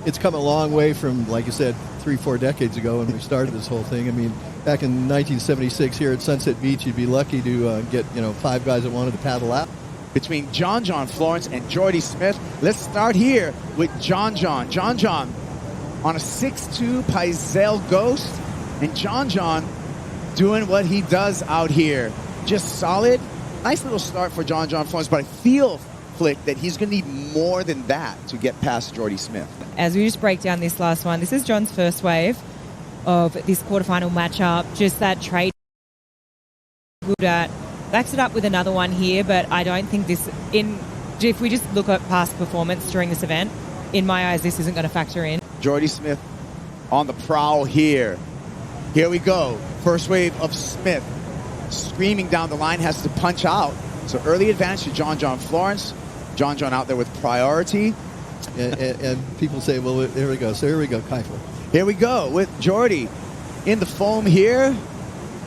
it's come a long way from, like you said, 3-4 decades ago when we started this whole thing. I mean, back in 1976 here at Sunset Beach, you'd be lucky to get 5 guys that wanted to paddle out. Between J.Florence and Jordy Smith, let's start here with J. J on a 6'2" Pizel Ghost, and J doing what he does out here. Just solid. Nice little start for J.Florence, but I feel, Flick, that he's going to need more than that to get past Jordy Smith. As we just break down this last one, this is John's first wave of this quarterfinal matchup. Just that trade good at. Backs it up with another one here, but I don't think this, if we just look at past performance during this event, in my eyes, this isn't going to factor in. Jordy Smith on the prowl here. Here we go. First wave of Smith. Screaming down the line, has to punch out. So early advantage to J.Florence. J out there with priority. And people say, well, there we go. So here we go, Kiefer. Here we go with Jordy in the foam here.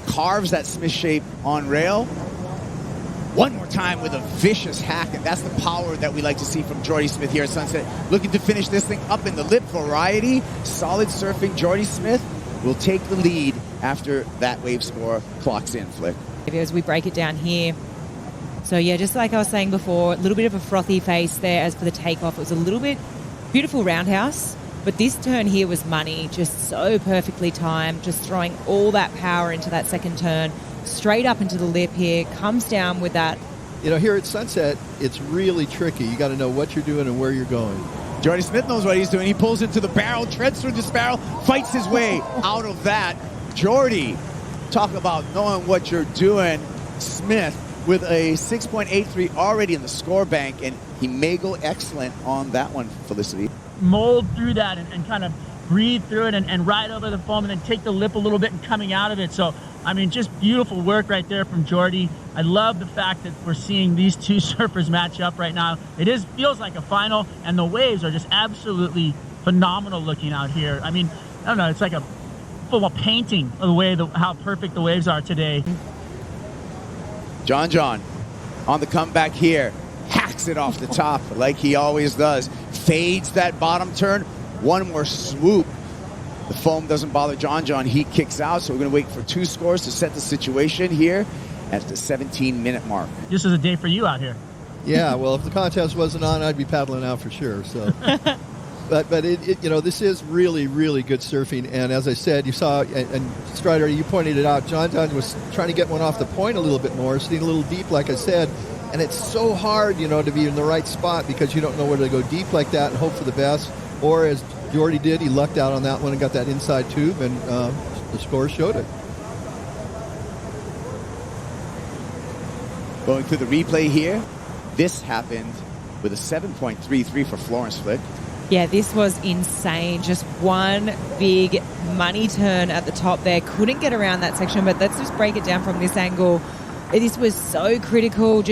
Carves that Smith shape on rail. One more time with a vicious hack, and that's the power that we like to see from Jordy Smith here at Sunset. Looking to finish this thing up in the lip variety. Solid surfing. Jordy Smith will take the lead after that wave score clocks in, Flick. As we break it down here. So yeah, just like I was saying before, a little bit of a frothy face there as for the takeoff. It was a little bit beautiful roundhouse, but this turn here was money, just so perfectly timed, just throwing all that power into that second turn, straight up into the lip here, comes down with that. Here at Sunset, it's really tricky. You got to know what you're doing and where you're going. Jordy Smith knows what he's doing. He pulls into the barrel, treads through this barrel, fights his way out of that. Jordy, talk about knowing what you're doing. Smith with a 6.83 already in the score bank, and he may go excellent on that one, Felicity. Mold through that and kind of breathe through it and ride over the foam and then take the lip a little bit and coming out of it. So, I mean, just beautiful work right there from Jordy. I love the fact that we're seeing these two surfers match up right now. It feels like a final, and the waves are just absolutely phenomenal looking out here. I mean, I don't know, it's like a full painting of the way, how perfect the waves are today. J on the comeback here. Hacks it off the top like he always does. Fades that bottom turn. One more swoop. The foam doesn't bother J. He kicks out, so we're going to wait for 2 scores to set the situation here at the 17-minute mark. This is a day for you out here. Yeah, well, if the contest wasn't on, I'd be paddling out for sure. So, but this is really, really good surfing. And as I said, you saw, and Strider, you pointed it out, J was trying to get one off the point a little bit more, sitting a little deep, like I said. And it's so hard, to be in the right spot because you don't know whether to go deep like that and hope for the best. Or as Jordy did, he lucked out on that one and got that inside tube, and the score showed it. Going through the replay here, this happened with a 7.33 for Florence, Flick. Yeah, this was insane. Just one big money turn at the top there. Couldn't get around that section, but let's just break it down from this angle. This was so critical. I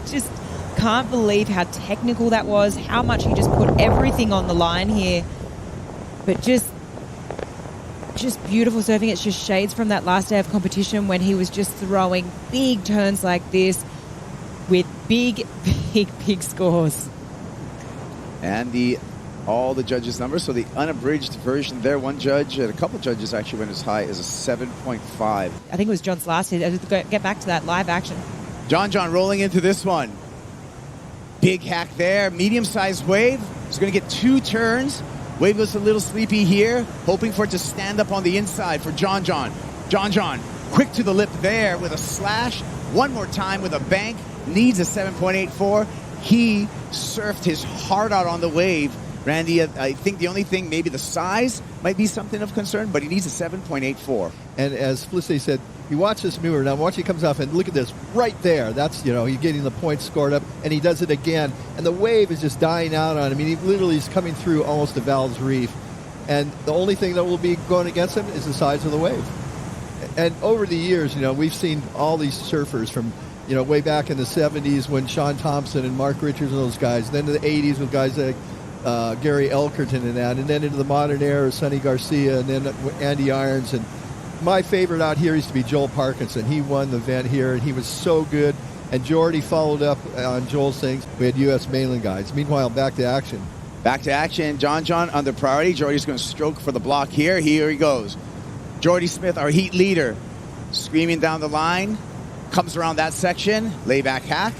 just can't believe how technical that was, how much he just put everything on the line here. But just beautiful surfing. It's just shades from that last day of competition when he was just throwing big turns like this with big scores. And all the judges' numbers. So the unabridged version there, one judge and a couple judges actually went as high as a 7.5. I think it was John's last hit. Get back to that live action. J rolling into this one. Big hack there. Medium-sized wave. He's going to get 2 turns. Wave goes a little sleepy here. Hoping for it to stand up on the inside for J. J, quick to the lip there with a slash. One more time with a bank. Needs a 7.84. He surfed his heart out on the wave. Randy, I think the only thing, maybe the size might be something of concern, but he needs a 7.84. And as Felicity said, you watch this maneuver. Now watch he comes off and look at this right there. That's, he's getting the points scored up, and he does it again. And the wave is just dying out on him. I mean, he literally is coming through almost to Val's Reef. And the only thing that will be going against him is the size of the wave. And over the years, we've seen all these surfers from, way back in the 70s when Sean Thompson and Mark Richards and those guys, then to the 80s with guys like Gary Elkerton and that, and then into the modern era, Sonny Garcia, and then Andy Irons. And my favorite out here used to be Joel Parkinson. He won the event here, and he was so good. And Jordy followed up on Joel's things. We had U.S. mainland guys. Meanwhile, back to action. Back to action. John under priority. Jordy's going to stroke for the block here. Here he goes. J.Smith, our heat leader, screaming down the line. Comes around that section. Layback hack.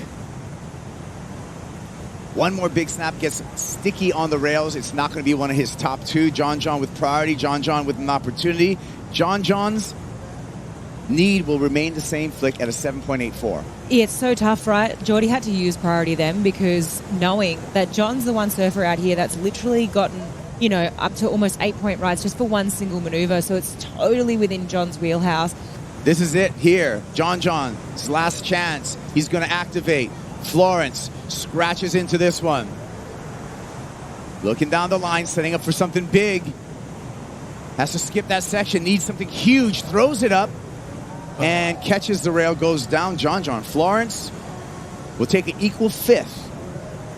One more big snap, gets sticky on the rails. It's not going to be one of his top two. John with priority. John with an opportunity. John's need will remain the same, flick at a 7.84. Yeah, it's so tough, right? Jordy had to use priority then, because knowing that John's the one surfer out here that's literally gotten, you know, up to almost 8-point rides just for one single maneuver. So it's totally within John's wheelhouse. This is it here. John's last chance. He's going to activate. Florence scratches into this one. Looking down the line, setting up for something big. Has to skip that section, needs something huge, throws it up, and catches the rail, goes down. John Florence will take an equal fifth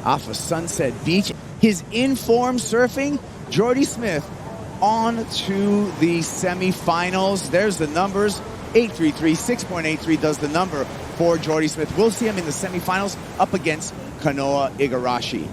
off of Sunset Beach. His in-form surfing, J.Smith, on to the semifinals. There's the numbers. 8.33, 6.83 does the number for J.Smith. We'll see him in the semifinals up against Kanoa Igarashi.